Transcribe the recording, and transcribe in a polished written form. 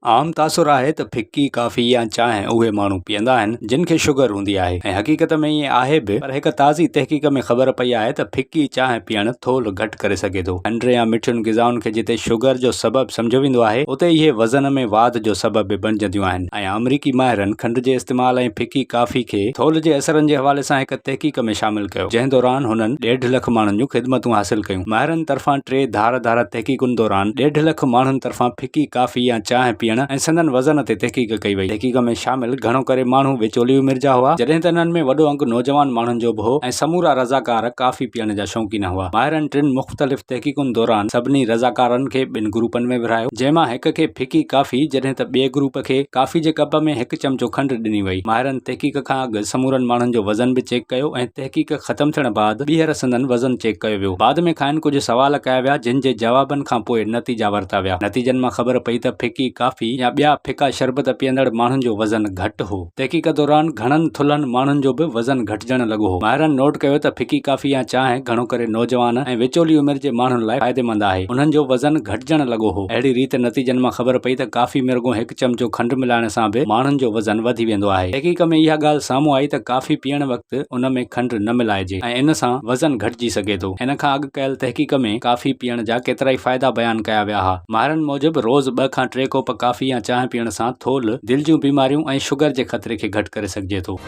आम तासुर आहे त फिक्की कॉफ़ी या चांहि उहे माण्हू पीअंदा आहिनि जिन खे शुगर हूंदी आहे ऐं हक़ीक़त में ईअं आहे बि, पर हिकु ताज़ी तहक़ीक़ में ख़बर पई आहे त फिक्की चांहि पीअण थोल घटि करे सघे थो। खंड या मिठियुनि ग़िज़ाउनि खे जिते शुगर जो सबबु सम्झो वेंदो आहे, उते इहे वज़न में वाध जो सबबु बि बणिजंदियूं आहिनि ऐं अमरीकी माहिरनि खंड जे इस्तेमाल ऐं फिक्की कॉफ़ी खे थोल जे असरनि जे हवाले सां हिकु तहक़ीक़ में शामिल कयो, जंहिं दौरान हुननि 1.5 लख माण्हुनि जूं ख़िदमतूं हासिल कयूं। माहिरनि तरफ़ां 3 धार तहक़ीक़ुनि दौरान 1.5 लख माण्हुनि तरफ़ां फिक्की कॉफ़ी या चांहि पीअण ऐं संदनि वज़न ते तहक़ीक़ कई वई। तहक़ीक़ में शामिल घणो करे माण्हू विचोली उमिरि जा हुआ, जॾहिं त इन्हनि में वॾो अंग नौजवान माण्हुनि जो बि हो ऐं समूरा रज़ाकार कॉफ़ी पीअण जा शौक़ीन हुआ। माहिरनि 3 मुख़्तलिफ़ तहक़ीक़ुनि दौरान सभिनी रज़ाकारनि खे 2 ग्रुपनि में विरहायो, जंहिं मां हिक खे फिक्की कॉफ़ी जॾहिं त ॿिए ग्रुप खे कॉफ़ी जे कप में 1 चमचो खंड ॾिनी वई। माहिरनि तहक़ीक़ खां अॻु समूरनि माण्हुनि जो वज़न बि चेक कयो ऐं तहक़ीक़ ख़तम थियण बाद ॿीहर संदनि वज़न चेक कयो वियो। बाद में खाइनि कुझु सवाल कया विया, जिन जे जवाबनि खां पोइ नतीजा वरिता विया। नतीजनि मां ख़बर पई त फिक्की कॉफ़ी या ॿिया फिका शरबत पीअंदड़ माण्हुनि जो वज़न घटि हो। तहक़ीक़ दौरान घणनि थुल्हनि माण्हुनि जो बि वज़न घटिजण लॻो हो। माहिरनि नोट कयो त फिक्की कॉफ़ी या चांहि घणो करे नौजवान ऐं विचोली उमिरि जे माण्हुनि लाइ फ़ाइदेमंद आहे। उन्हनि जो वज़न घटिजण लॻो हो। अहिड़ी रीति नतीजनि मां ख़बर पई त कॉफ़ी में रुॻो 1 चमचो खंड मिलाइण सां बि माण्हुनि जो वज़न वधी वेंदो आहे। तहक़ीक़ में इहा ॻाल्हि साम्हूं आई त कॉफ़ी पीअण वक़्तु उन में खंड न मिलाइजे ऐं इन सां वज़न घटिजी सघे थो। इन खां अॻु कयल तहक़ीक़ में कॉफ़ी पीअण जा केतिरा ई फ़ाइदा बयानु कया विया हुआ। माहिरनि मूजिबि रोज़ 2 खां 3 कोप कॉफ़ी या चांहि पीअण सां थोल, दिलि जूं बीमारियूं ऐं शुगर जे ख़तरे खे घटि करे सघिजे थो।